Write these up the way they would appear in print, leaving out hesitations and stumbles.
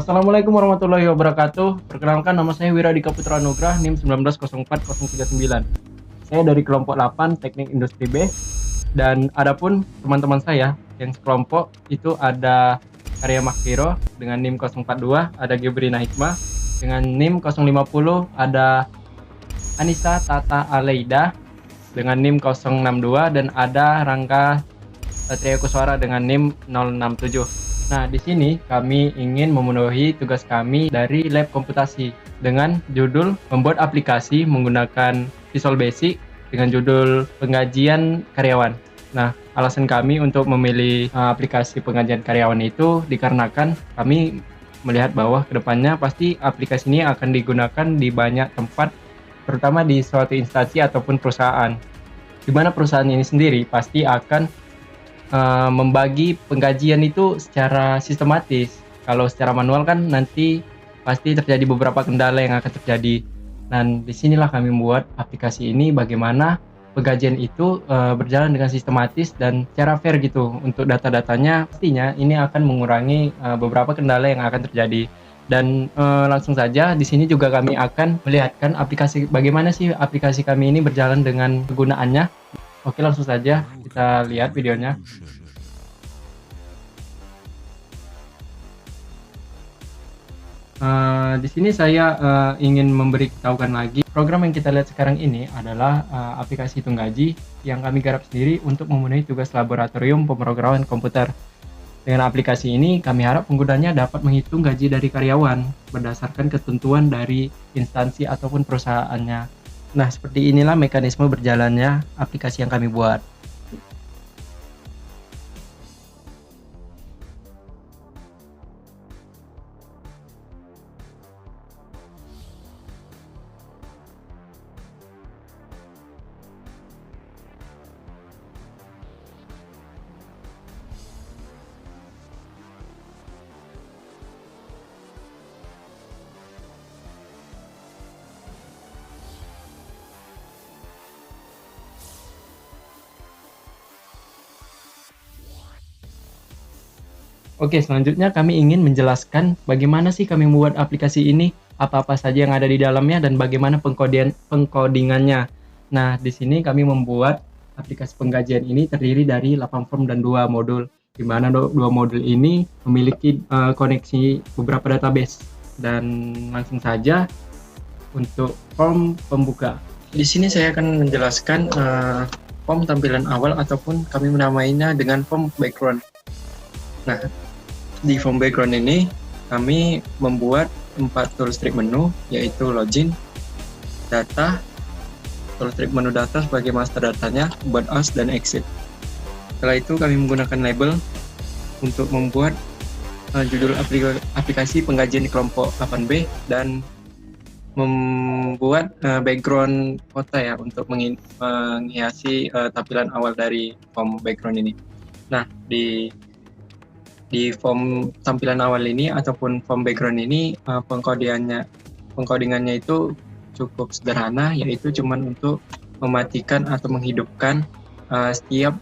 Assalamualaikum warahmatullahi wabarakatuh. Perkenalkan, nama saya Wiradika Putra Nugrah, NIM 1904039. Saya dari kelompok 8 Teknik Industri B, dan adapun teman-teman saya yang sekelompok itu ada Karya Makfiro dengan NIM 042, ada Gebrina Hikmah dengan NIM 050, ada Anissa Tata Aleida dengan NIM 062, dan ada Rangga Satria Kuswara dengan NIM 067. Nah, di sini kami ingin memenuhi tugas kami dari lab komputasi dengan judul membuat aplikasi menggunakan Visual Basic dengan judul penggajian karyawan. Nah, alasan kami untuk memilih aplikasi penggajian karyawan itu dikarenakan kami melihat bahwa kedepannya pasti aplikasi ini akan digunakan di banyak tempat, terutama di suatu instansi ataupun perusahaan. Di mana perusahaan ini sendiri pasti akan membagi penggajian itu secara sistematis. Kalau secara manual kan nanti pasti terjadi beberapa kendala yang akan terjadi. Dan disinilah kami membuat aplikasi ini bagaimana penggajian itu berjalan dengan sistematis dan secara fair gitu. Untuk data-datanya pastinya ini akan mengurangi beberapa kendala yang akan terjadi. Dan langsung saja di sini juga kami akan melihatkan aplikasi, bagaimana sih aplikasi kami ini berjalan dengan kegunaannya. Oke, langsung saja kita lihat videonya. Di sini saya ingin memberitahukan lagi, program yang kita lihat sekarang ini adalah aplikasi hitung gaji yang kami garap sendiri untuk memenuhi tugas laboratorium pemrograman komputer. Dengan aplikasi ini, kami harap penggunanya dapat menghitung gaji dari karyawan berdasarkan ketentuan dari instansi ataupun perusahaannya. Nah, seperti inilah mekanisme berjalannya aplikasi yang kami buat. Oke, selanjutnya kami ingin menjelaskan bagaimana sih kami membuat aplikasi ini, apa-apa saja yang ada di dalamnya, dan bagaimana pengkodingannya. Nah, di sini kami membuat aplikasi penggajian ini terdiri dari 8 form dan 2 modul, di mana dua modul ini memiliki koneksi beberapa database. Dan langsung saja untuk form pembuka. Di sini saya akan menjelaskan form tampilan awal ataupun kami menamainya dengan form background. Nah, di form background ini kami membuat 4 toolstrip menu, yaitu login, data, toolstrip menu data sebagai master datanya, about us, dan exit. Setelah itu kami menggunakan label untuk membuat judul aplikasi penggajian di kelompok 8B dan membuat background foto ya untuk menghiasi tampilan awal dari form background ini. Nah, di form tampilan awal ini ataupun form background ini pengkodingannya itu cukup sederhana, yaitu cuman untuk mematikan atau menghidupkan setiap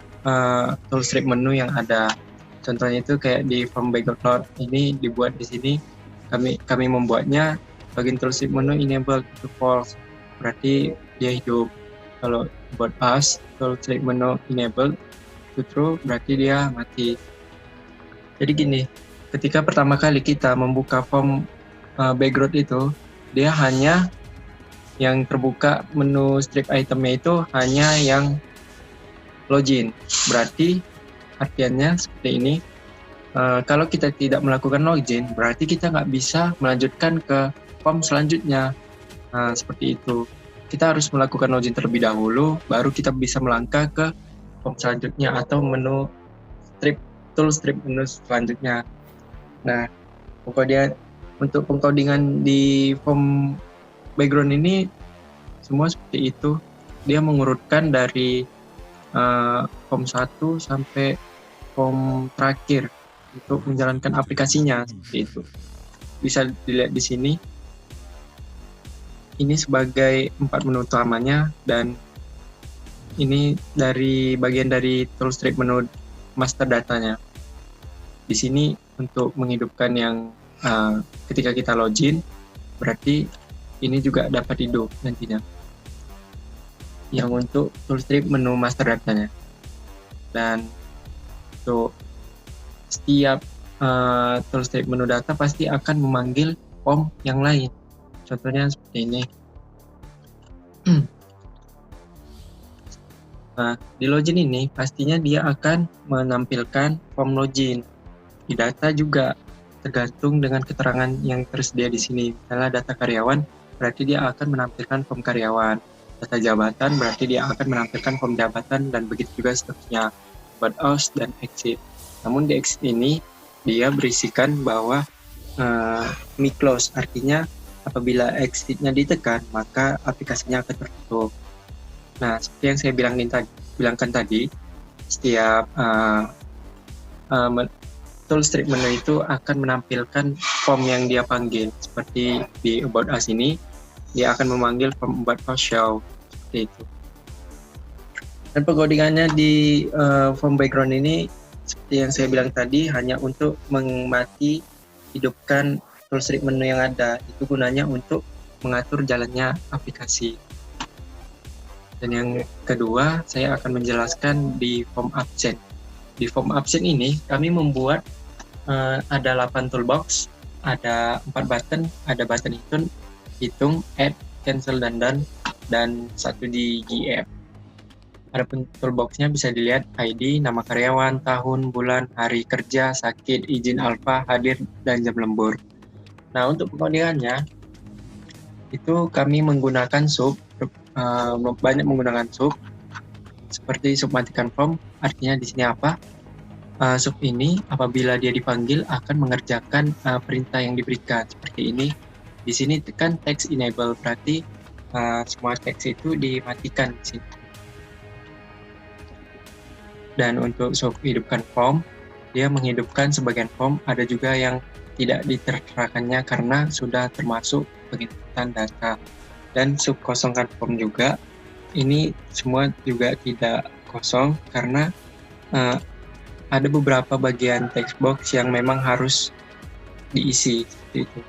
toolstrip menu yang ada. Contohnya itu kayak di form background ini dibuat di sini kami membuatnya bagian toolstrip menu enable to false, berarti dia hidup. Kalau about us toolstrip menu enable to true, berarti dia mati. Jadi gini, ketika pertama kali kita membuka form background itu, dia hanya yang terbuka menu strip itemnya itu hanya yang login. Berarti artiannya seperti ini, kalau kita tidak melakukan login, berarti kita nggak bisa melanjutkan ke form selanjutnya. Seperti itu. Kita harus melakukan login terlebih dahulu, baru kita bisa melangkah ke form selanjutnya atau menu toolstrip menu selanjutnya. Nah, pokoknya untuk pengkodingan di form background ini semua seperti itu. Dia mengurutkan dari form 1 sampai form terakhir untuk menjalankan aplikasinya, seperti itu. Bisa dilihat di sini. Ini sebagai 4 menu utamanya, dan ini dari bagian dari toolstrip menu master datanya. Di sini untuk menghidupkan yang ketika kita login, berarti ini juga dapat hidup nantinya. Yang untuk toolstrip menu master datanya. Dan untuk setiap toolstrip menu data pasti akan memanggil form yang lain. Contohnya seperti ini. Nah, di login ini pastinya dia akan menampilkan form login. Di data juga tergantung dengan keterangan yang tersedia di sini. Misalnya data karyawan, berarti dia akan menampilkan form karyawan. Data jabatan, berarti dia akan menampilkan form jabatan, dan begitu juga seterusnya. About us dan exit. Namun di exit ini, dia berisikan bahwa me close, artinya apabila exitnya ditekan, maka aplikasinya akan tertutup. Nah, seperti yang saya bilangkan tadi, setiap toolstrip menu itu akan menampilkan form yang dia panggil. Seperti di About Us ini, dia akan memanggil form About Us Show. Seperti itu. Dan pengodingannya di form background ini, seperti yang saya bilang tadi, hanya untuk memati hidupkan toolstrip menu yang ada. Itu gunanya untuk mengatur jalannya aplikasi. Dan yang kedua, saya akan menjelaskan di form absen. Di form absen ini, kami membuat ada 8 toolbox, ada 4 button, ada button hitung, add, cancel, dan done, dan satu di GF. Adapun toolboxnya bisa dilihat ID, nama karyawan, tahun, bulan, hari kerja, sakit, izin alfa, hadir, dan jam lembur. Nah, untuk pengodingannya, itu kami menggunakan sub, banyak menggunakan sub seperti sub matikan form. Artinya di sini apa? Sub ini apabila dia dipanggil akan mengerjakan perintah yang diberikan seperti ini. Di sini tekan text enable, berarti semua teks itu dimatikan di sini. Dan untuk sub hidupkan form, dia menghidupkan sebagian form, ada juga yang tidak diterterakannya karena sudah termasuk penginputan data. Dan sub kosongkan form juga, ini semua juga tidak kosong karena ada beberapa bagian text box yang memang harus diisi seperti itu.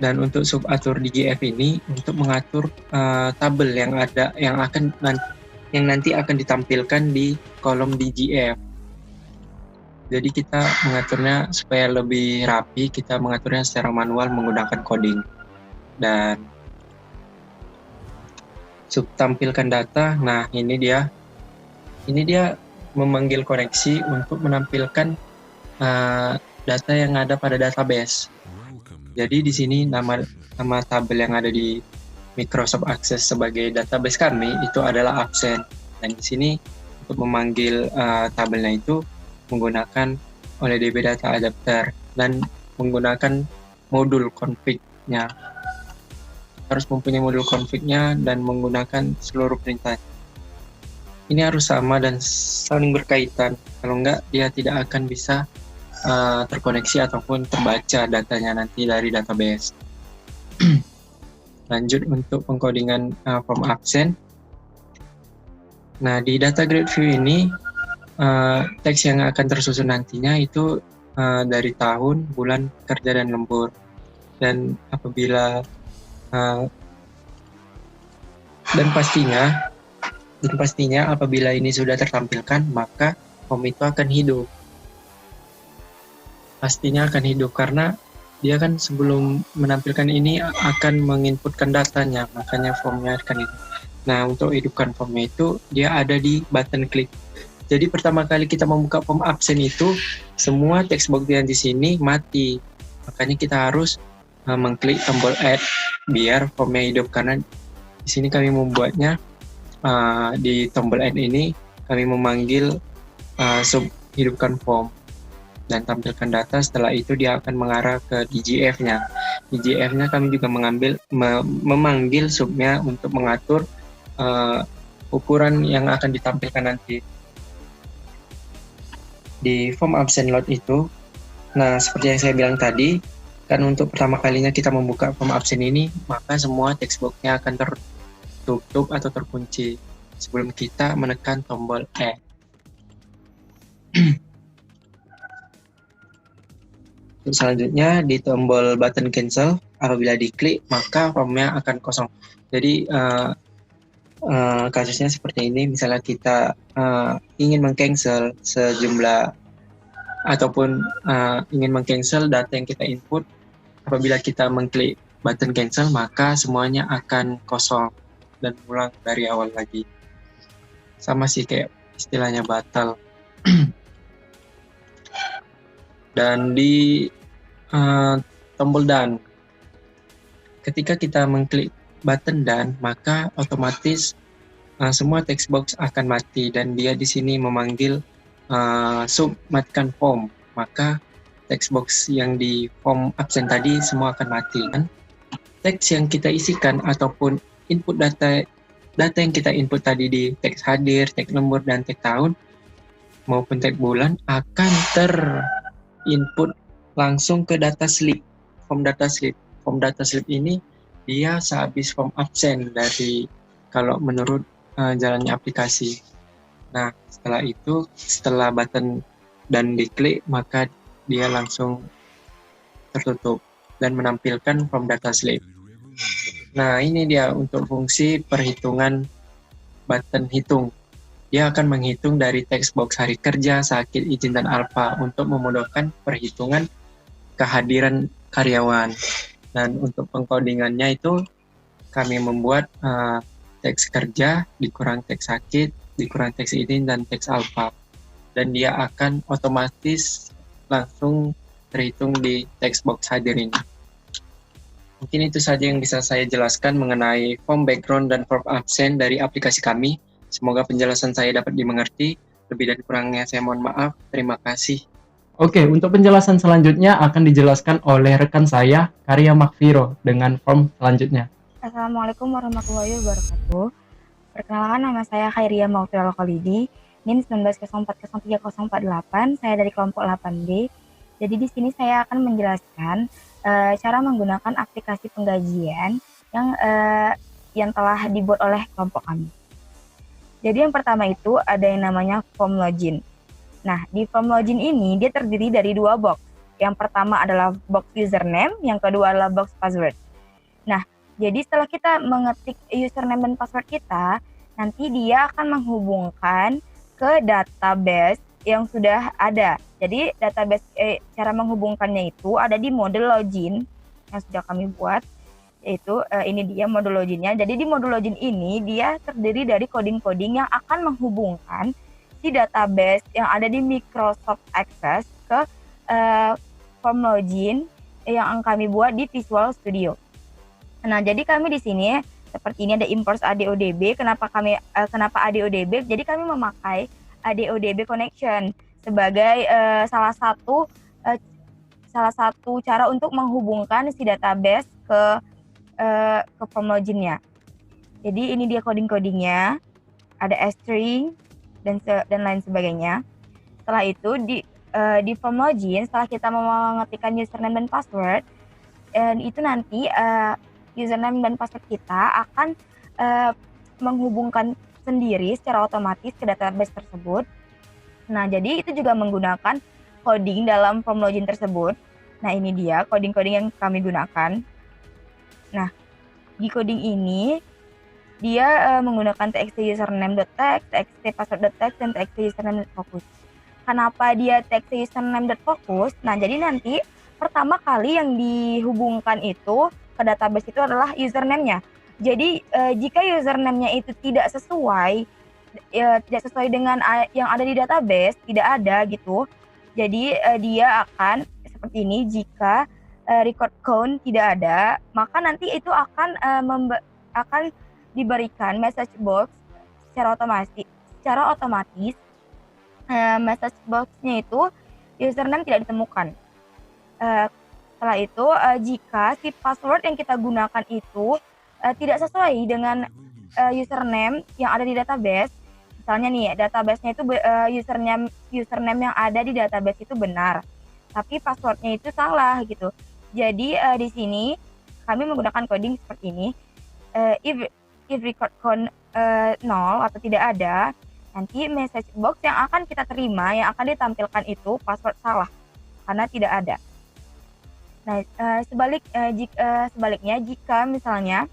Dan untuk sub atur di GF ini untuk mengatur tabel yang ada yang nanti akan ditampilkan di kolom di GF. Jadi kita mengaturnya supaya lebih rapi, kita mengaturnya secara manual menggunakan coding. Dan sub tampilkan data, nah ini dia memanggil koneksi untuk menampilkan data yang ada pada database. Jadi di sini nama tabel yang ada di Microsoft Access sebagai database kami itu adalah absen. Dan di sini untuk memanggil tabelnya itu menggunakan OLEDB Data Adapter dan menggunakan modul config-nya. Harus mempunyai modul config-nya dan menggunakan seluruh perintah. Ini harus sama dan saling berkaitan. Kalau enggak, dia tidak akan bisa terkoneksi ataupun terbaca datanya nanti dari database. Lanjut untuk pengkodingan form absen. Nah, di data grid view ini, teks yang akan tersusun nantinya itu dari tahun, bulan, kerja, dan lembur. Dan apabila dan pastinya apabila ini sudah tertampilkan, maka form itu akan hidup. Pastinya akan hidup karena dia kan sebelum menampilkan ini akan menginputkan datanya, makanya formnya akan hidup. Nah, untuk hidupkan formnya itu dia ada di button klik. Jadi pertama kali kita membuka form absen itu, semua text box yang di sini mati. Makanya kita harus mengklik tombol add biar formnya hidup, karena di sini kami membuatnya di tombol add ini kami memanggil sub hidupkan form dan tampilkan data. Setelah itu dia akan mengarah ke DGF-nya. DGF-nya kami juga memanggil subnya untuk mengatur ukuran yang akan ditampilkan nanti di form absen load itu. Nah, seperti yang saya bilang tadi, kan untuk pertama kalinya kita membuka form absen ini, maka semua text box-nya akan tertutup atau terkunci sebelum kita menekan tombol add. Untuk selanjutnya di tombol button cancel, apabila diklik maka formnya akan kosong. Jadi kasusnya seperti ini, misalnya kita ingin meng-cancel sejumlah ataupun ingin meng-cancel data yang kita input, apabila kita mengklik button cancel maka semuanya akan kosong dan ulang dari awal lagi. Sama sih kayak istilahnya batal. Dan di tombol done, ketika kita mengklik button done maka otomatis semua text box akan mati dan dia di sini memanggil submatkan form, maka text box yang di form absen tadi semua akan mati. Dan teks yang kita isikan ataupun input data yang kita input tadi di teks hadir, teks lembur, dan teks tahun maupun teks bulan akan terinput langsung ke data slip, form data slip. Form data slip ini dia sehabis form absen dari kalau menurut jalannya aplikasi. Nah, setelah button dan diklik maka dia langsung tertutup dan menampilkan form data slip. Nah, ini dia untuk fungsi perhitungan button hitung. Dia akan menghitung dari text box hari kerja, sakit, izin, dan alfa untuk memudahkan perhitungan kehadiran karyawan. Dan untuk pengkodingannya itu kami membuat teks kerja dikurang teks sakit, dikurang teks izin, dan teks alfa. Dan dia akan otomatis langsung terhitung di text box hadir ini. Mungkin itu saja yang bisa saya jelaskan mengenai form background dan form absen dari aplikasi kami. Semoga penjelasan saya dapat dimengerti. Lebih dan kurangnya saya mohon maaf. Terima kasih. Oke, untuk penjelasan selanjutnya akan dijelaskan oleh rekan saya, Karya Makfiro, dengan form selanjutnya. Assalamualaikum warahmatullahi wabarakatuh. Perkenalkan, nama saya Khairia Maufil Al-Khalidi, NIM 19040348. Saya dari kelompok 8B. Jadi di sini saya akan menjelaskan cara menggunakan aplikasi penggajian yang telah dibuat oleh kelompok kami. Jadi yang pertama itu ada yang namanya form login. Nah, di form login ini dia terdiri dari dua box. Yang pertama adalah box username, yang kedua adalah box password. Nah, jadi setelah kita mengetik username dan password kita, nanti dia akan menghubungkan ke database yang sudah ada. Jadi database cara menghubungkannya itu ada di model login yang sudah kami buat, yaitu ini dia model loginnya. Jadi di model login ini dia terdiri dari coding-coding yang akan menghubungkan si database yang ada di Microsoft Access ke form login yang kami buat di Visual Studio. Nah, jadi kami di sini seperti ini ada import ADODB. Kenapa ADODB? Jadi kami memakai ADODB connection sebagai salah satu cara untuk menghubungkan si database ke form loginnya. Jadi ini dia coding-codingnya, ada string dan lain sebagainya. Setelah itu di form login, setelah kita mengetikkan username dan password, itu nanti username dan password kita akan menghubungkan sendiri secara otomatis ke database tersebut. Nah, jadi itu juga menggunakan coding dalam form login tersebut. Nah, ini dia coding-coding yang kami gunakan. Nah, di coding ini dia menggunakan txt username.text, txt password.text, dan txt username.focus. Kenapa dia txt username.focus? Nah, jadi nanti pertama kali yang dihubungkan itu ke database itu adalah username-nya. Jadi jika username-nya itu tidak sesuai dengan yang ada di database, tidak ada gitu. Jadi dia akan seperti ini, jika record count tidak ada, maka nanti itu akan diberikan message box secara otomatis. Message box-nya itu username tidak ditemukan. Setelah itu jika si password yang kita gunakan itu tidak sesuai dengan username yang ada di database, misalnya nih database-nya itu username yang ada di database itu benar, tapi passwordnya itu salah gitu. Jadi di sini kami menggunakan coding seperti ini. If record count 0 atau tidak ada, nanti message box yang akan kita terima, yang akan ditampilkan itu password salah karena tidak ada. Nah, sebaliknya jika misalnya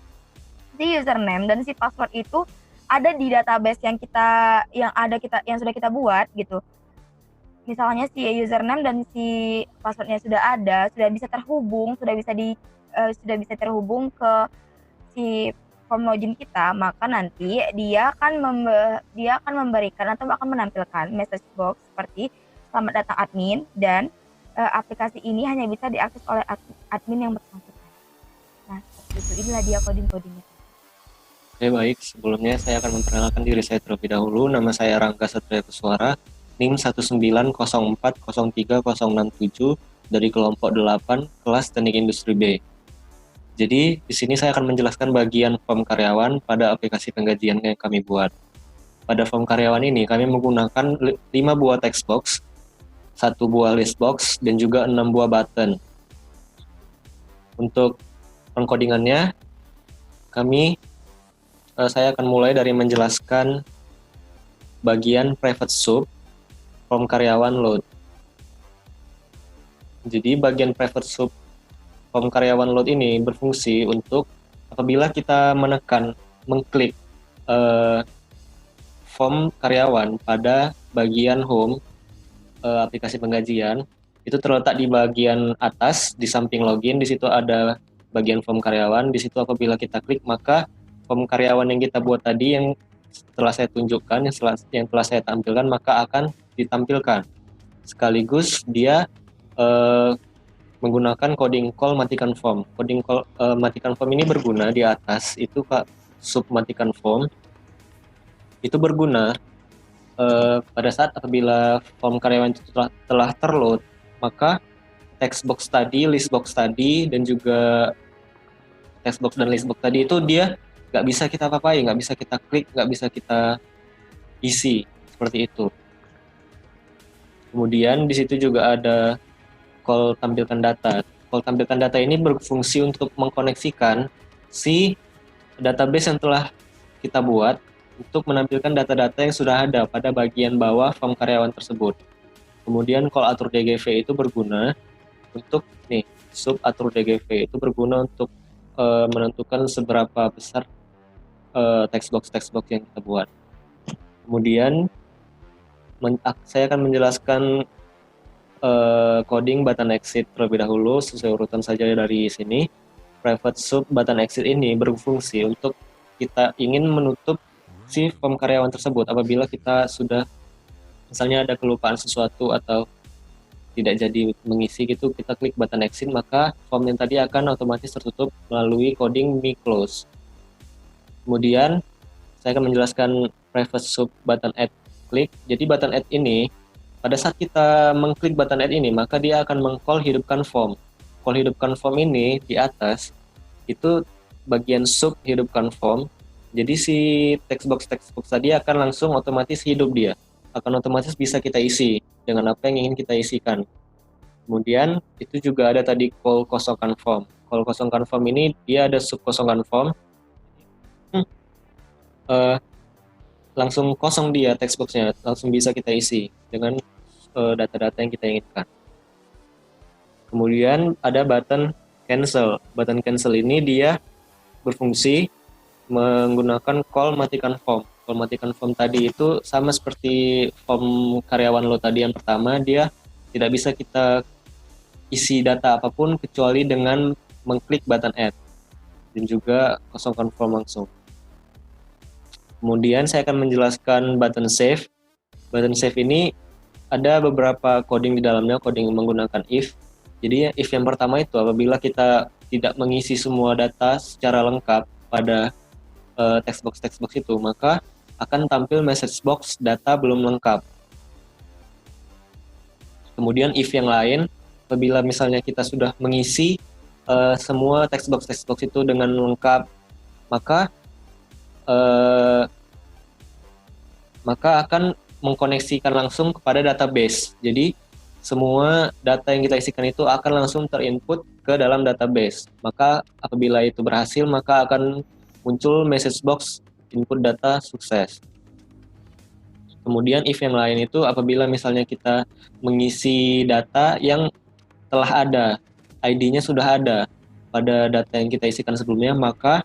si username dan si password itu ada di database yang sudah kita buat gitu. Misalnya si username dan si passwordnya sudah ada, sudah bisa terhubung, sudah bisa terhubung ke si form login kita, maka nanti dia akan memberikan atau akan menampilkan message box seperti selamat datang admin dan aplikasi ini hanya bisa diakses oleh admin yang bersangkutan. Nah, seperti itu. Inilah dia coding-codingnya. Oke, baik. Sebelumnya saya akan memperkenalkan diri saya terlebih dahulu. Nama saya Rangga Satria Kuswara, NIM 190403067 dari kelompok 8 kelas Teknik Industri B. Jadi, di sini saya akan menjelaskan bagian form karyawan pada aplikasi penggajian yang kami buat. Pada form karyawan ini, kami menggunakan 5 buah text box, 1 buah list box, dan juga 6 buah button. Untuk pengkodingannya, saya akan mulai dari menjelaskan bagian private sub form karyawan load. Jadi bagian private sub form karyawan load ini berfungsi untuk apabila kita mengklik form karyawan pada bagian home aplikasi penggajian, itu terletak di bagian atas di samping login. Di situ ada bagian form karyawan. Di situ apabila kita klik, maka form karyawan yang kita buat tadi yang telah saya tunjukkan, yang telah saya tampilkan, maka akan ditampilkan. Sekaligus dia menggunakan coding call matikan form. Coding call matikan form ini berguna di atas itu sub matikan form. Itu berguna pada saat apabila form karyawan itu telah terload, maka text box tadi, list box tadi, dan juga text box dan list box tadi itu dia nggak bisa kita apa-apain, nggak bisa kita klik, nggak bisa kita isi, seperti itu. Kemudian di situ juga ada call tampilkan data. Call tampilkan data ini berfungsi untuk mengkoneksikan si database yang telah kita buat untuk menampilkan data-data yang sudah ada pada bagian bawah form karyawan tersebut. Kemudian call atur DGV itu berguna untuk sub atur DGV itu berguna untuk menentukan seberapa besar text box yang kita buat. Kemudian saya akan menjelaskan coding button exit terlebih dahulu sesuai urutan saja dari sini. Private sub button exit ini berfungsi untuk kita ingin menutup si form karyawan tersebut apabila kita sudah misalnya ada kelupaan sesuatu atau tidak jadi mengisi gitu, kita klik button exit, maka form yang tadi akan otomatis tertutup melalui coding me close. Kemudian saya akan menjelaskan private sub button add klik. Jadi button add ini pada saat kita mengklik button add ini, maka dia akan meng-call hidupkan form. Call hidupkan form ini di atas itu bagian sub hidupkan form. Jadi si text box tadi akan langsung otomatis hidup, dia akan otomatis bisa kita isi dengan apa yang ingin kita isikan. Kemudian itu juga ada tadi call kosongkan form. Call kosongkan form ini dia ada sub kosongkan form. Langsung kosong dia text boxnya, langsung bisa kita isi dengan data-data yang kita inginkan. Kemudian ada button cancel. Button cancel ini dia berfungsi menggunakan call matikan form. Call matikan form tadi itu sama seperti form karyawan lo tadi yang pertama, dia tidak bisa kita isi data apapun kecuali dengan mengklik button add dan juga kosongkan form langsung. Kemudian saya akan menjelaskan button save. Button save ini ada beberapa coding di dalamnya, coding menggunakan if. Jadi if yang pertama itu apabila kita tidak mengisi semua data secara lengkap pada text box itu, maka akan tampil message box data belum lengkap. Kemudian if yang lain, apabila misalnya kita sudah mengisi semua text box itu dengan lengkap, maka akan mengkoneksikan langsung kepada database. Jadi semua data yang kita isikan itu akan langsung terinput ke dalam database. Maka apabila itu berhasil, maka akan muncul message box input data sukses. Kemudian if yang lain itu apabila misalnya kita mengisi data yang telah ada. ID-nya sudah ada pada data yang kita isikan sebelumnya, maka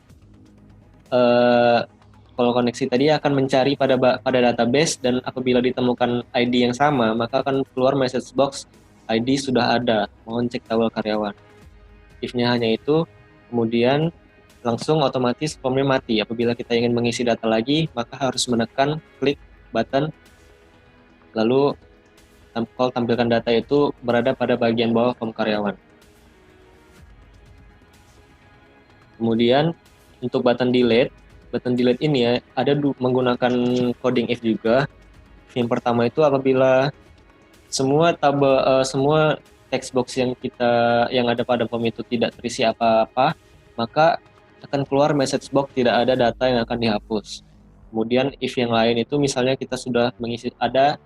call koneksi tadi akan mencari pada database, dan apabila ditemukan ID yang sama, maka akan keluar message box ID sudah ada, mohon cek tabel karyawan. If-nya hanya itu, kemudian langsung otomatis formnya mati. Apabila kita ingin mengisi data lagi, maka harus menekan klik button, lalu call tampilkan data itu berada pada bagian bawah form karyawan. Kemudian untuk button delete ini ya ada menggunakan coding if juga. Yang pertama itu apabila semua semua text box yang ada pada form itu tidak terisi apa-apa, maka akan keluar message box tidak ada data yang akan dihapus. Kemudian if yang lain itu misalnya kita sudah mengisi ada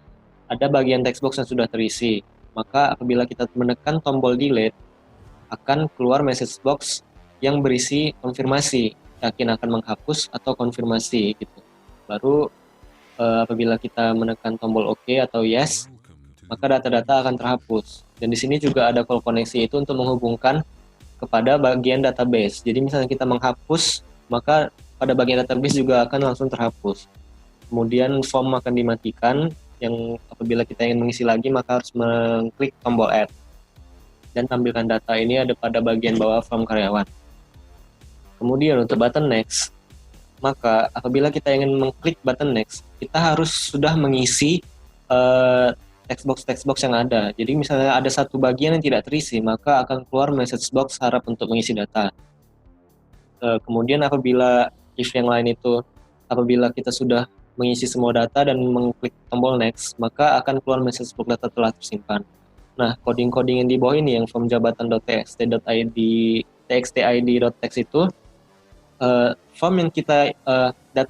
bagian text box yang sudah terisi, maka apabila kita menekan tombol delete akan keluar message box yang berisi konfirmasi, yakin akan menghapus atau konfirmasi gitu. Baru apabila kita menekan tombol OK atau yes, maka data-data akan terhapus. Dan di sini juga ada call koneksi itu untuk menghubungkan kepada bagian database. Jadi misalnya kita menghapus, maka pada bagian database juga akan langsung terhapus. Kemudian form akan dimatikan, yang apabila kita ingin mengisi lagi maka harus mengklik tombol add. Dan tampilkan data ini ada pada bagian bawah form karyawan. Kemudian untuk button next, maka apabila kita ingin mengklik button next, kita harus sudah mengisi text box yang ada. Jadi misalnya ada satu bagian yang tidak terisi, maka akan keluar message box harap untuk mengisi data. Kemudian apabila if yang lain itu, apabila kita sudah mengisi semua data dan mengklik tombol next, maka akan keluar message box data telah tersimpan. Nah, coding-coding yang di bawah ini yang form jabatan.txt.id.text itu form yang data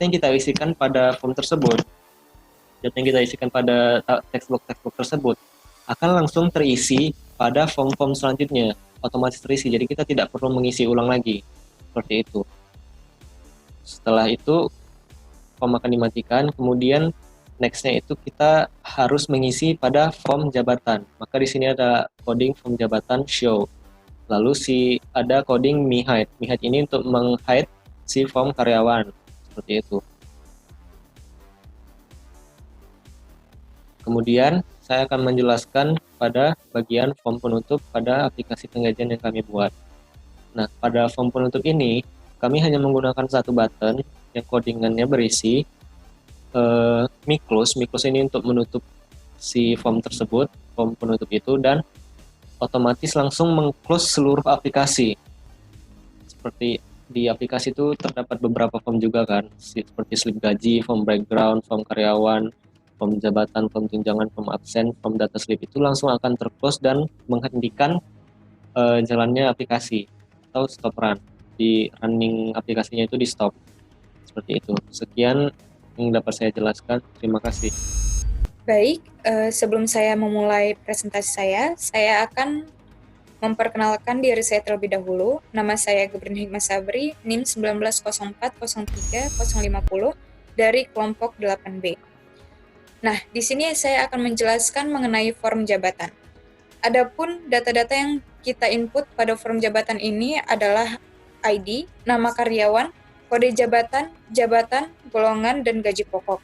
yang kita isikan pada form tersebut, data yang kita isikan pada text box tersebut akan langsung terisi pada form-form selanjutnya, otomatis terisi. Jadi kita tidak perlu mengisi ulang lagi, seperti itu. Setelah itu form akan dimatikan, kemudian next-nya itu kita harus mengisi pada form jabatan. Maka di sini ada coding form jabatan show. Lalu ada coding me-hide. Me-hide ini untuk meng-hide si form karyawan, seperti itu. Kemudian saya akan menjelaskan pada bagian form penutup pada aplikasi penggajian yang kami buat. Nah, pada form penutup ini kami hanya menggunakan satu button yang codingannya berisi me close ini untuk menutup si form tersebut, form penutup itu, dan otomatis langsung meng-close seluruh aplikasi. Seperti di aplikasi itu terdapat beberapa form juga kan, seperti slip gaji, form background, form karyawan, form jabatan, form tunjangan, form absen, form data slip itu langsung akan ter-close dan menghentikan jalannya aplikasi atau stop run. Di running aplikasinya itu di stop. Seperti itu. Sekian yang dapat saya jelaskan. Terima kasih. Baik, sebelum saya memulai presentasi saya akan memperkenalkan diri saya terlebih dahulu. Nama saya Gebrin Hikmah Sabri, NIM 1904030050 dari kelompok 8B. Nah, di sini saya akan menjelaskan mengenai form jabatan. Adapun data-data yang kita input pada form jabatan ini adalah ID, nama karyawan, kode jabatan, golongan, dan gaji pokok.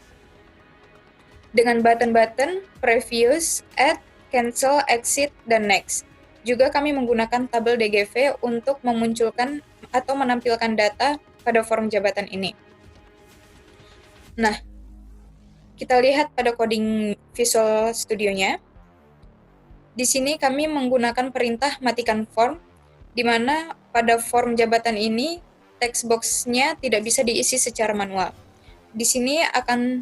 Dengan button-button, previous, add, cancel, exit, dan next. Juga kami menggunakan tabel DGV untuk memunculkan atau menampilkan data pada form jabatan ini. Nah, kita lihat pada coding Visual Studio-nya. Di sini kami menggunakan perintah matikan form, di mana pada form jabatan ini text box-nya tidak bisa diisi secara manual. Di sini akan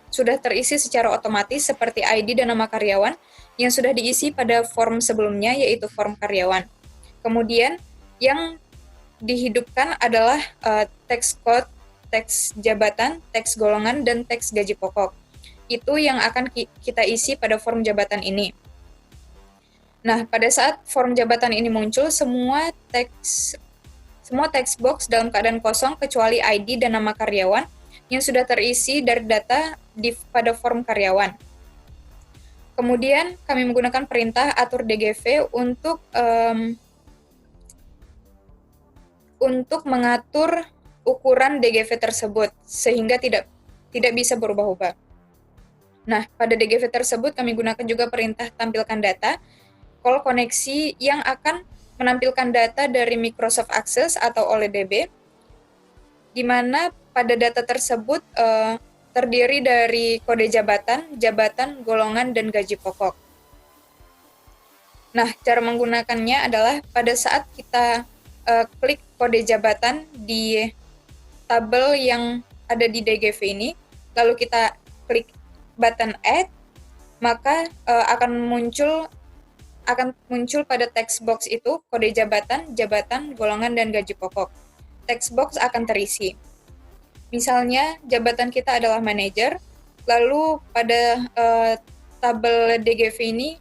sudah terisi secara otomatis seperti ID dan nama karyawan yang sudah diisi pada form sebelumnya, yaitu form karyawan. Kemudian yang dihidupkan adalah text code, teks jabatan, teks golongan, dan teks gaji pokok. Itu yang akan kita isi pada form jabatan ini. Nah, pada saat form jabatan ini muncul, semua teks box dalam keadaan kosong kecuali ID dan nama karyawan yang sudah terisi dari data pada form karyawan. Kemudian kami menggunakan perintah atur DGV untuk untuk mengatur ukuran DGV tersebut sehingga tidak bisa berubah-ubah. Nah, pada DGV tersebut kami gunakan juga perintah tampilkan data, call koneksi yang akan menampilkan data dari Microsoft Access atau OLEDB, di mana pada data tersebut terdiri dari kode jabatan, golongan, dan gaji pokok. Nah, cara menggunakannya adalah pada saat kita klik kode jabatan di tabel yang ada di DGV ini, lalu kita klik button add, maka akan muncul pada text box itu kode jabatan, golongan, dan gaji pokok. Text box akan terisi. Misalnya jabatan kita adalah manajer, lalu pada tabel DGV ini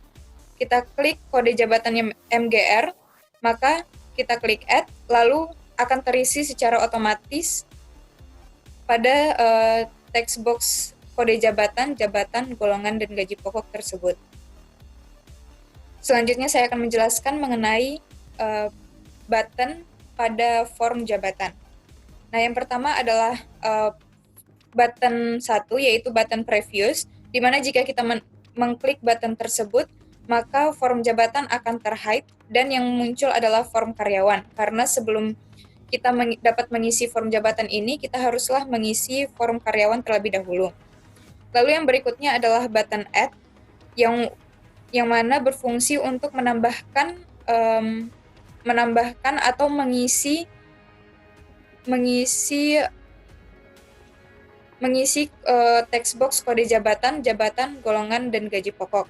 kita klik kode jabatannya MGR, maka kita klik add, lalu akan terisi secara otomatis pada text box kode jabatan, golongan, dan gaji pokok tersebut. Selanjutnya saya akan menjelaskan mengenai button pada form jabatan. Nah, yang pertama adalah button 1, yaitu button previous, di mana jika kita mengklik button tersebut, maka form jabatan akan terhide dan yang muncul adalah form karyawan. Karena sebelum kita dapat mengisi form jabatan ini, kita haruslah mengisi form karyawan terlebih dahulu. Lalu yang berikutnya adalah button add, yang mana berfungsi untuk menambahkan atau mengisi text box kode jabatan, golongan, dan gaji pokok.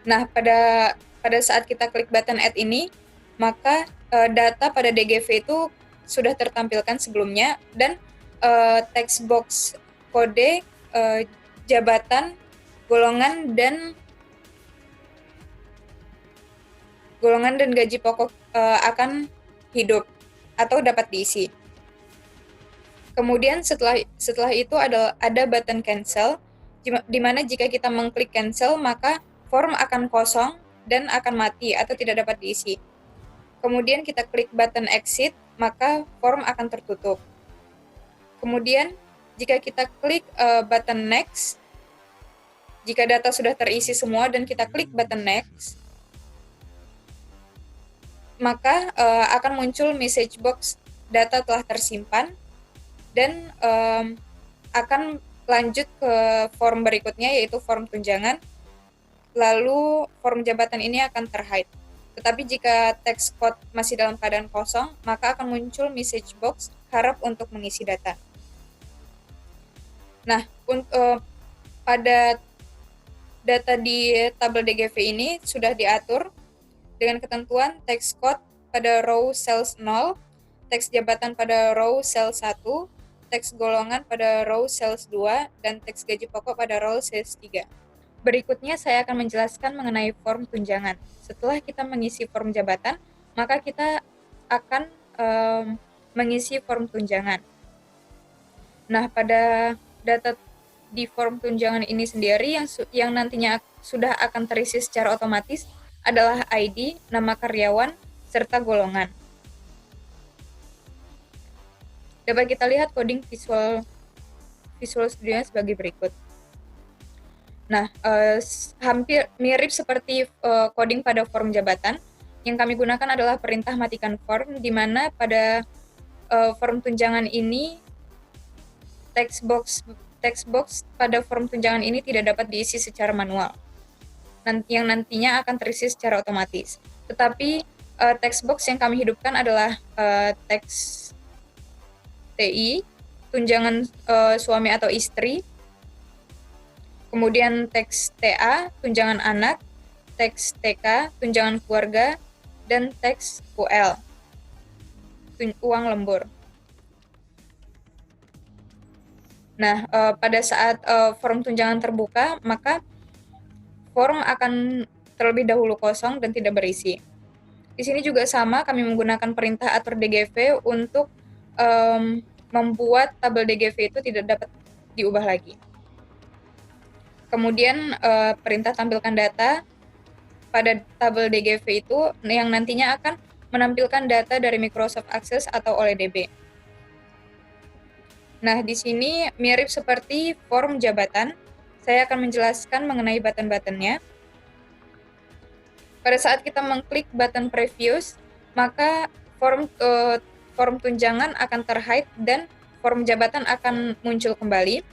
Nah, pada saat kita klik button add ini, maka data pada DGV itu sudah tertampilkan sebelumnya dan text box kode jabatan, golongan, dan gaji pokok akan hidup atau dapat diisi. Kemudian setelah itu ada button cancel, di mana jika kita mengklik cancel, maka form akan kosong dan akan mati atau tidak dapat diisi. Kemudian kita klik button exit, maka form akan tertutup. Kemudian jika kita klik button next, jika data sudah terisi semua dan kita klik button next, maka akan muncul message box data telah tersimpan dan akan lanjut ke form berikutnya, yaitu form tunjangan. Lalu form jabatan ini akan terhide. Tetapi jika text code masih dalam keadaan kosong, maka akan muncul message box harap untuk mengisi data. Nah, pada data di tabel DGV ini sudah diatur dengan ketentuan text code pada row cells 0, teks jabatan pada row cell 1, teks golongan pada row cells 2, dan teks gaji pokok pada row cells 3. Berikutnya saya akan menjelaskan mengenai form tunjangan. Setelah kita mengisi form jabatan, maka kita akan mengisi form tunjangan. Nah, pada data di form tunjangan ini sendiri yang nantinya sudah akan terisi secara otomatis adalah ID, nama karyawan, serta golongan. Dapat kita lihat coding Visual Studio sebagai berikut. Nah, hampir mirip seperti coding pada form jabatan. Yang kami gunakan adalah perintah matikan form, di mana pada form tunjangan ini text box pada form tunjangan ini tidak dapat diisi secara manual, yang nantinya akan terisi secara otomatis. Tetapi text box yang kami hidupkan adalah teks TI, tunjangan suami atau istri, kemudian teks TA, tunjangan anak, teks TK, tunjangan keluarga, dan teks UL, uang lembur. Nah, pada saat form tunjangan terbuka, maka form akan terlebih dahulu kosong dan tidak berisi. Di sini juga sama, kami menggunakan perintah atur DGV untuk membuat tabel DGV itu tidak dapat diubah lagi. Kemudian perintah tampilkan data pada tabel DGV itu yang nantinya akan menampilkan data dari Microsoft Access atau OLEDB. Nah, di sini mirip seperti form jabatan. Saya akan menjelaskan mengenai button-buttonnya. Pada saat kita mengklik button previous, maka form tunjangan akan terhide dan form jabatan akan muncul kembali.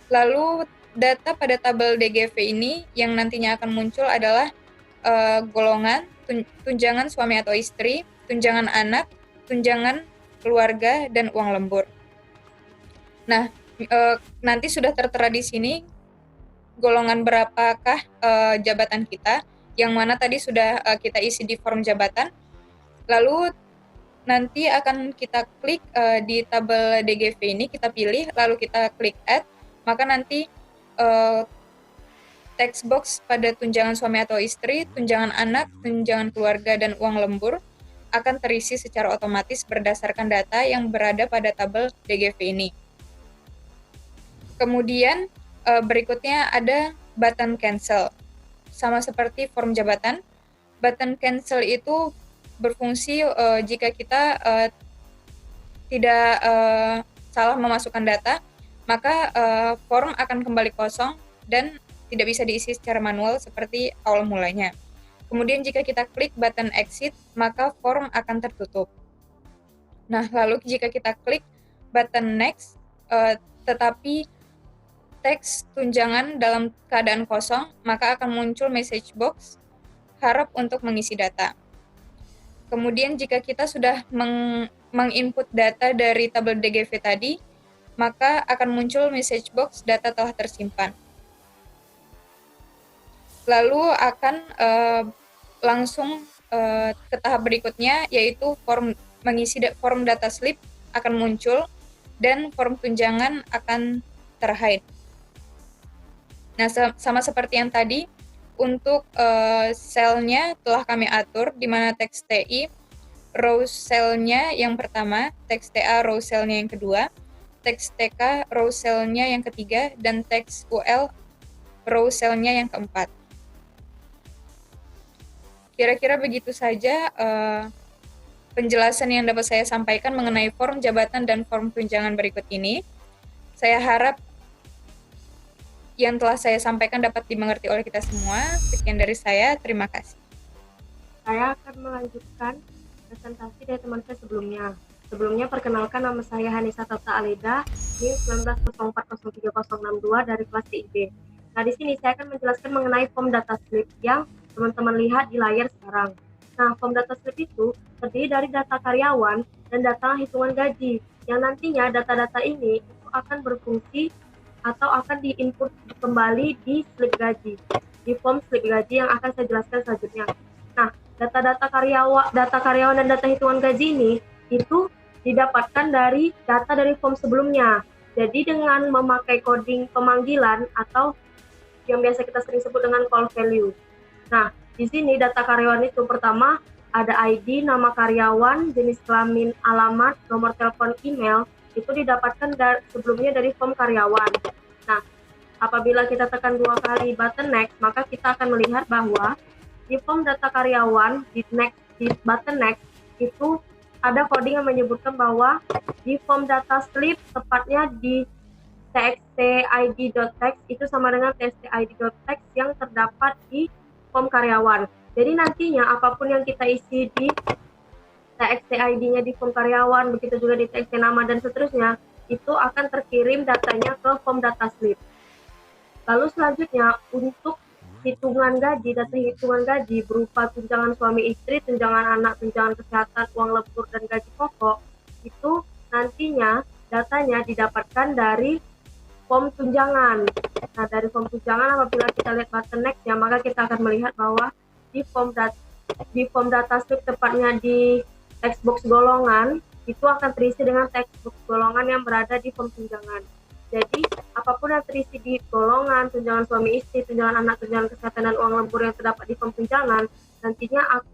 Lalu data pada tabel DGV ini yang nantinya akan muncul adalah golongan, tunjangan suami atau istri, tunjangan anak, tunjangan keluarga, dan uang lembur. Nah, nanti sudah tertera di sini golongan berapakah jabatan kita, yang mana tadi sudah kita isi di form jabatan. Lalu nanti akan kita klik di tabel DGV ini, kita pilih, lalu kita klik add, maka nanti text box pada tunjangan suami atau istri, tunjangan anak, tunjangan keluarga, dan uang lembur akan terisi secara otomatis berdasarkan data yang berada pada tabel DGV ini. Kemudian berikutnya ada button cancel. Sama seperti form jabatan, button cancel itu berfungsi jika kita tidak salah memasukkan data, maka form akan kembali kosong dan tidak bisa diisi secara manual seperti awal mulanya. Kemudian jika kita klik button exit, maka form akan tertutup. Nah, lalu jika kita klik button next, tetapi teks tunjangan dalam keadaan kosong, maka akan muncul message box harap untuk mengisi data. Kemudian jika kita sudah menginput data dari tabel DGV tadi, maka akan muncul message box data telah tersimpan. Lalu akan langsung ke tahap berikutnya, yaitu mengisi form data slip akan muncul dan form tunjangan akan terhide. Nah, sama seperti yang tadi, untuk selnya telah kami atur, di mana teks TI, row selnya yang pertama, teks TA row selnya yang kedua, teks TK row selnya yang ketiga, dan teks UL row selnya yang keempat. Kira-kira begitu saja penjelasan yang dapat saya sampaikan mengenai form jabatan dan form tunjangan berikut ini. Saya harap yang telah saya sampaikan dapat dimengerti oleh kita semua. Sekian dari saya, terima kasih. Saya akan melanjutkan presentasi dari teman saya sebelumnya. Sebelumnya perkenalkan, nama saya Hanisa Tata Aleda, NIM 19040362 dari kelas DIB. Nah, di sini saya akan menjelaskan mengenai form data slip yang teman-teman lihat di layar sekarang. Nah, form data slip itu terdiri dari data karyawan dan data hitungan gaji, yang nantinya data-data ini itu akan berfungsi atau akan diinput kembali di slip gaji, di form slip gaji yang akan saya jelaskan selanjutnya. Nah, data karyawan dan data hitungan gaji ini itu didapatkan dari data dari form sebelumnya. Jadi dengan memakai coding pemanggilan atau yang biasa kita sering sebut dengan call value. Nah, di sini data karyawan itu pertama ada ID, nama karyawan, jenis kelamin, alamat, nomor telepon, email, itu didapatkan sebelumnya dari form karyawan. Nah, apabila kita tekan 2 kali button next, maka kita akan melihat bahwa di form data karyawan, di button next, itu ada coding yang menyebutkan bahwa di form data slip, tepatnya di txt_id.text itu sama dengan txt_id.text yang terdapat di form karyawan. Jadi nantinya apapun yang kita isi di txt_id-nya di form karyawan, begitu juga di txt nama dan seterusnya, itu akan terkirim datanya ke form data slip. Lalu selanjutnya untuk hitungan gaji, data hitungan gaji berupa tunjangan suami istri, tunjangan anak, tunjangan kesehatan, uang lembur, dan gaji pokok, itu nantinya datanya didapatkan dari form tunjangan. Nah, dari form tunjangan apabila kita lihat button next ya, maka kita akan melihat bahwa di form data slip tepatnya di text box golongan itu akan terisi dengan text box golongan yang berada di form tunjangan. Jadi apapun yang terisi di golongan, tunjangan suami istri, tunjangan anak, tunjangan kesehatan, dan uang lembur yang terdapat di form tunjangan, nantinya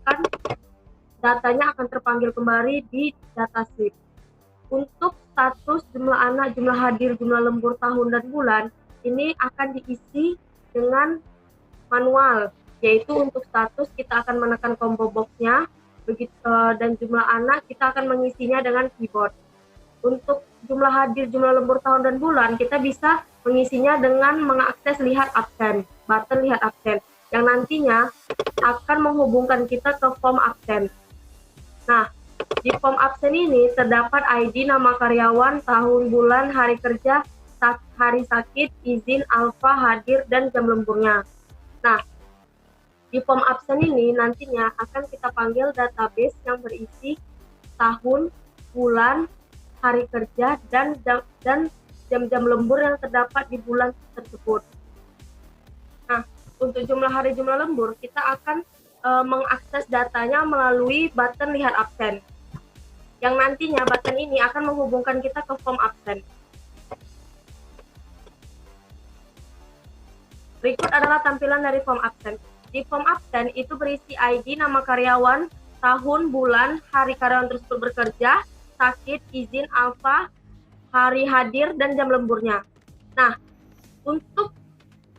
datanya akan terpanggil kembali di data slip. Untuk status jumlah anak, jumlah hadir, jumlah lembur tahun dan bulan, ini akan diisi dengan manual, yaitu untuk status kita akan menekan combo box-nya, dan jumlah anak kita akan mengisinya dengan keyboard. Untuk jumlah hadir, jumlah lembur tahun dan bulan, kita bisa mengisinya dengan mengakses lihat absen, button lihat absen, yang nantinya akan menghubungkan kita ke form absen. Nah, di form absen ini terdapat ID, nama karyawan, tahun, bulan, hari kerja, hari sakit, izin, alfa, hadir, dan jam lemburnya. Nah, di form absen ini nantinya akan kita panggil database yang berisi tahun, bulan, hari kerja, dan jam-jam lembur yang terdapat di bulan tersebut. Nah, untuk jumlah hari, jumlah lembur, kita akan mengakses datanya melalui button lihat absen. Yang nantinya button ini akan menghubungkan kita ke form absen. Berikut adalah tampilan dari form absen. Di form absen itu berisi ID, nama karyawan, tahun, bulan, hari karyawan tersebut bekerja, sakit, izin, alfa, hari hadir, dan jam lemburnya. Nah, untuk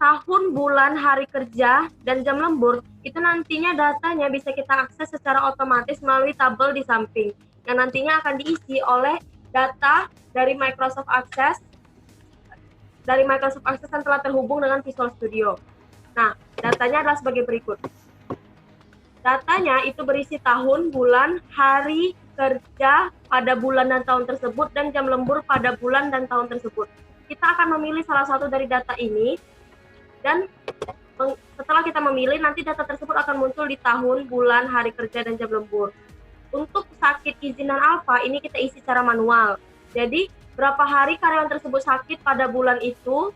tahun, bulan, hari kerja, dan jam lembur, itu nantinya datanya bisa kita akses secara otomatis melalui tabel di samping, yang nantinya akan diisi oleh data dari Microsoft Access, yang telah terhubung dengan Visual Studio. Nah, datanya adalah sebagai berikut. Datanya itu berisi tahun, bulan, hari kerja pada bulan dan tahun tersebut, dan jam lembur pada bulan dan tahun tersebut. Kita akan memilih salah satu dari data ini, dan setelah kita memilih, nanti data tersebut akan muncul di tahun, bulan, hari kerja, dan jam lembur. Untuk sakit, izin, dan alfa, ini kita isi secara manual. Jadi, berapa hari karyawan tersebut sakit pada bulan itu,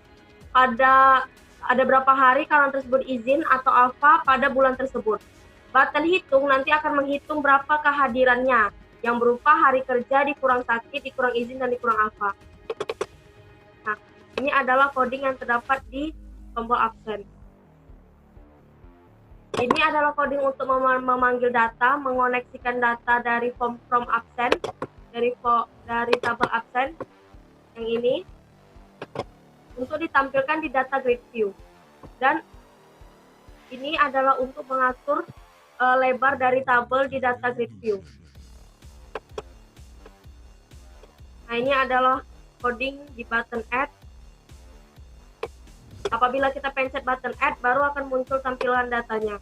ada berapa hari karyawan tersebut izin atau alfa pada bulan tersebut. Button hitung nanti akan menghitung berapa kehadirannya, yang berupa hari kerja dikurang sakit, dikurang izin, dan dikurang alfa. Nah, ini adalah coding yang terdapat di tombol absen. Ini adalah coding untuk memanggil data, mengoneksikan data dari form absen, dari tabel absen yang ini, untuk ditampilkan di data grid view. Dan ini adalah untuk mengatur lebar dari tabel di data grid view. Nah, ini adalah coding di button add. Apabila kita pencet button add, baru akan muncul tampilan datanya.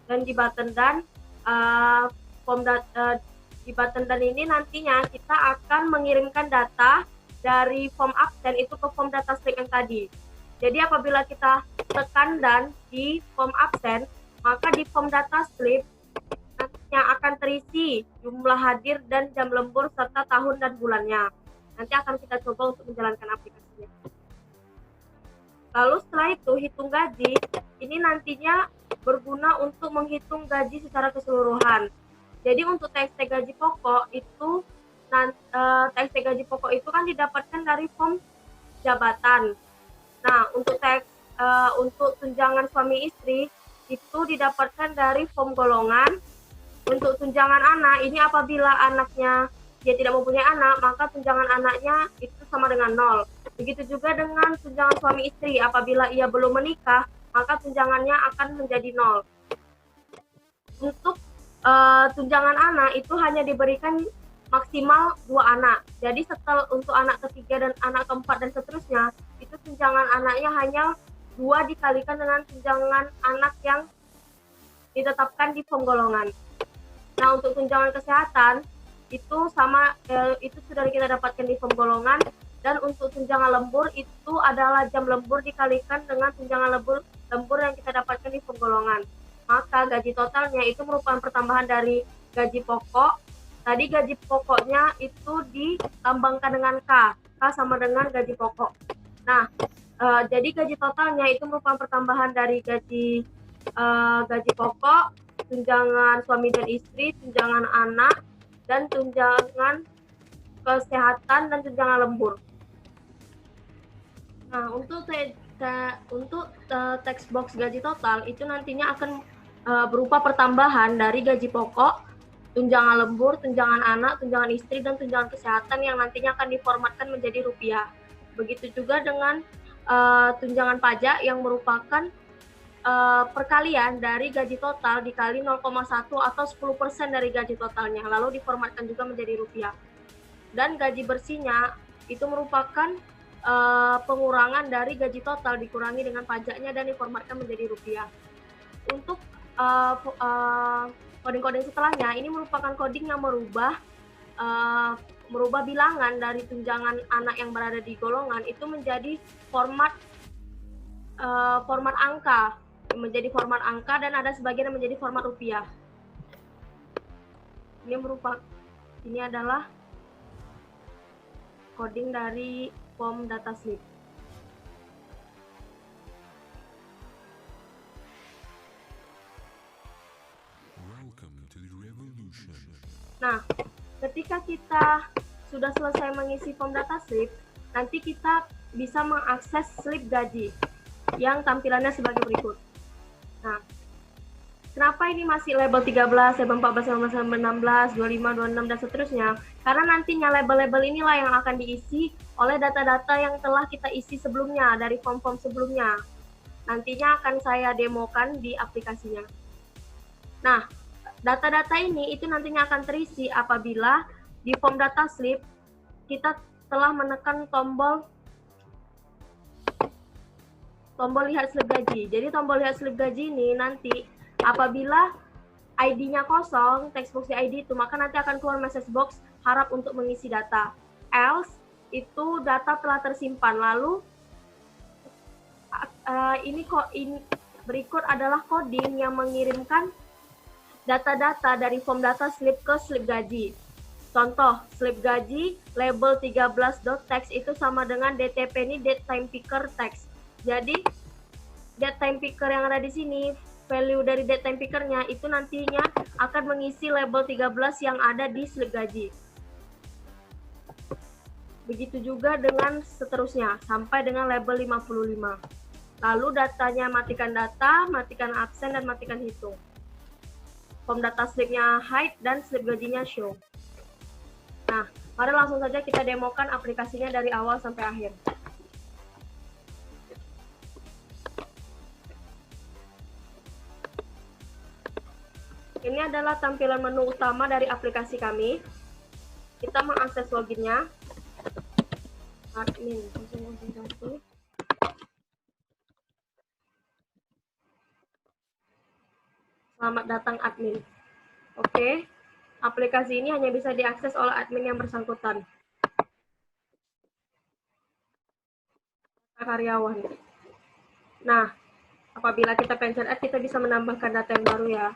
Dan di button done, di button done ini nantinya kita akan mengirimkan data dari form absen itu ke form data slip yang tadi. Jadi apabila kita tekan dan di form absen, maka di form data slip nantinya akan terisi jumlah hadir dan jam lembur serta tahun dan bulannya. Nanti akan kita coba untuk menjalankan aplikasinya. Lalu setelah itu hitung gaji, ini nantinya berguna untuk menghitung gaji secara keseluruhan. Jadi untuk TXT gaji pokok itu, TXT gaji pokok itu kan didapatkan dari form jabatan. Nah, untuk tunjangan suami istri itu didapatkan dari form golongan. Untuk tunjangan anak, ini apabila anaknya dia tidak mempunyai anak, maka tunjangan anaknya itu sama dengan 0. Begitu juga dengan tunjangan suami istri, apabila ia belum menikah, maka tunjangannya akan menjadi 0. Untuk tunjangan anak itu hanya diberikan maksimal 2 anak. Jadi setelah untuk anak ketiga dan anak keempat dan seterusnya, itu tunjangan anaknya hanya 2 dikalikan dengan tunjangan anak yang ditetapkan di form golongan. Nah, untuk tunjangan kesehatan itu sama, itu sudah kita dapatkan di form golongan, dan untuk tunjangan lembur itu adalah jam lembur dikalikan dengan tunjangan lembur yang kita dapatkan di form golongan. Maka gaji totalnya itu merupakan pertambahan dari gaji pokok. Tadi gaji pokoknya itu ditambahkan dengan K sama dengan gaji pokok. Nah, jadi gaji totalnya itu merupakan pertambahan dari gaji pokok, tunjangan suami dan istri, tunjangan anak, dan tunjangan kesehatan dan tunjangan lembur. Nah, untuk text box gaji total itu nantinya akan berupa pertambahan dari gaji pokok, tunjangan lembur, tunjangan anak, tunjangan istri, dan tunjangan kesehatan yang nantinya akan diformatkan menjadi rupiah. Begitu juga dengan tunjangan pajak yang merupakan perkalian dari gaji total dikali 0,1 atau 10% dari gaji totalnya, lalu diformatkan juga menjadi rupiah. Dan gaji bersihnya itu merupakan pengurangan dari gaji total dikurangi dengan pajaknya dan diformatkan menjadi rupiah. Untuk coding-coding setelahnya, ini merupakan coding yang merubah bilangan dari tunjangan anak yang berada di golongan itu menjadi format angka, dan ada sebagian yang menjadi format rupiah. Ini adalah coding dari form dataslip. Nah, ketika kita sudah selesai mengisi form dataslip, nanti kita bisa mengakses slip gaji yang tampilannya sebagai berikut. Nah, kenapa ini masih label 13, label 14, label 16, 25, 26, dan seterusnya? Karena nantinya label-label inilah yang akan diisi oleh data-data yang telah kita isi sebelumnya, dari form-form sebelumnya. Nantinya akan saya demokan di aplikasinya. Nah, data-data ini itu nantinya akan terisi apabila di form data slip kita telah menekan tombol lihat slip gaji. Jadi tombol lihat slip gaji ini nanti apabila ID-nya kosong, textbox di ID itu, maka nanti akan keluar message box harap untuk mengisi data. Else, itu data telah tersimpan. Lalu, ini berikut adalah coding yang mengirimkan data-data dari form data slip ke slip gaji. Contoh, slip gaji label 13.text itu sama dengan DTP ini date time picker text. Jadi, date time picker yang ada di sini, value dari date time pickernya itu nantinya akan mengisi label 13 yang ada di slip gaji. Begitu juga dengan seterusnya, sampai dengan label 55. Lalu datanya matikan data, matikan absen, dan matikan hitung. Form data slipnya hide dan slip gajinya show. Nah, mari langsung saja kita demokan aplikasinya dari awal sampai akhir. Ini adalah tampilan menu utama dari aplikasi kami. Kita mengakses loginnya. Admin, konsentrasi. Selamat datang admin. Oke, aplikasi ini hanya bisa diakses oleh admin yang bersangkutan. Karyawan. Nah, apabila kita pencet add, kita bisa menambahkan data yang baru ya.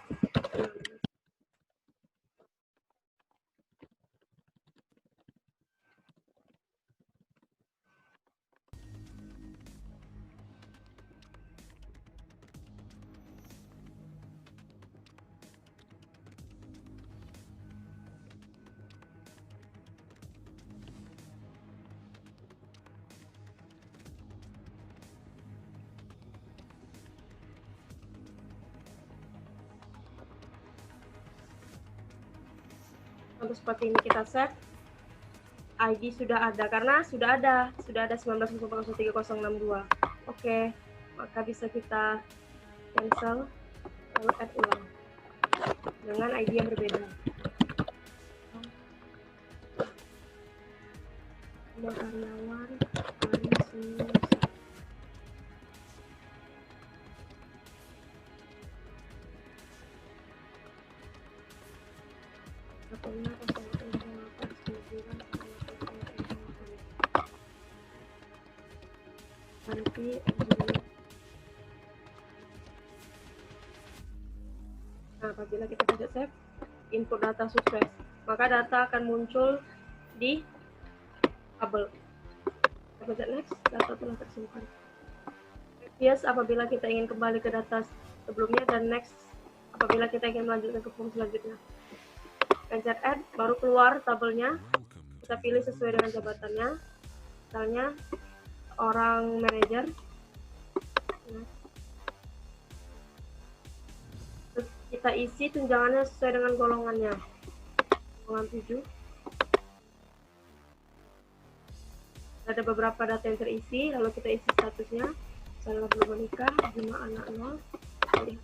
Untuk seperti ini kita set. ID sudah ada karena sudah ada 19.0.3.062. Oke, maka bisa kita cancel lalu add ulang dengan ID yang berbeda. Ada karyawan, Nah, apabila kita pencet save, input data sukses, maka data akan muncul di tabel. Kita pencet next, data telah tersimpan. Yes, apabila kita ingin kembali ke data sebelumnya, dan next apabila kita ingin melanjutkan ke form selanjutnya. Pencet add, baru keluar tabelnya. Kita pilih sesuai dengan jabatannya. Misalnya orang manajer. Terus kita isi tunjangannya sesuai dengan golongannya. Golongan 7. Ada beberapa data yang terisi, lalu kita isi statusnya. Saya belum menikah, jumlah anak 0. Lihat.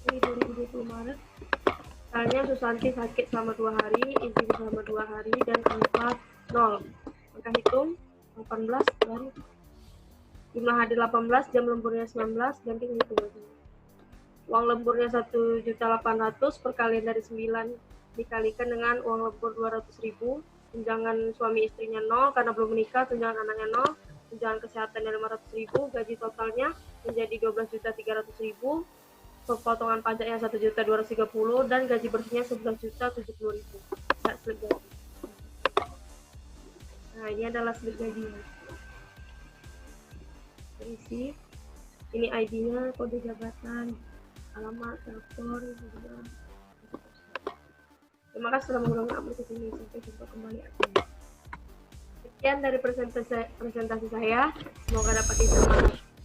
Ini 2020 Maret. Misalnya Susanti sakit selama 2 hari, izin selama 2 hari, dan angka 0. Maka hitung 18 dari jumlah hadir 18, jam lemburnya 19, ganti hitung aja. Uang lemburnya 1.800.000 perkalian dari 9 dikalikan dengan uang lembur 200.000, tunjangan suami istrinya 0 karena belum menikah, tunjangan anaknya 0, tunjangan kesehatannya 500.000, gaji totalnya menjadi 12.300.000, potongan pajaknya 1.230.000 dan gaji bersihnya 11.070.000. Nah, slip gaji. Nah, ini adalah slip gajinya. Terisi, ini ID-nya, kode jabatan, alamat, telepon, juga. Terima kasih telah menggunakan aplikasi ini. Sampai jumpa kembali. Sekian dari presentasi saya. Semoga dapat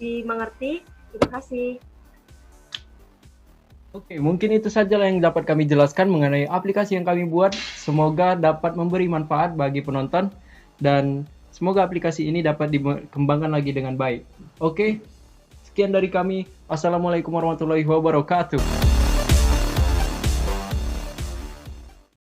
dimengerti. Terima kasih. Oke, mungkin itu saja yang dapat kami jelaskan mengenai aplikasi yang kami buat. Semoga dapat memberi manfaat bagi penonton dan semoga aplikasi ini dapat dikembangkan lagi dengan baik. Oke, sekian dari kami. Assalamualaikum warahmatullahi wabarakatuh.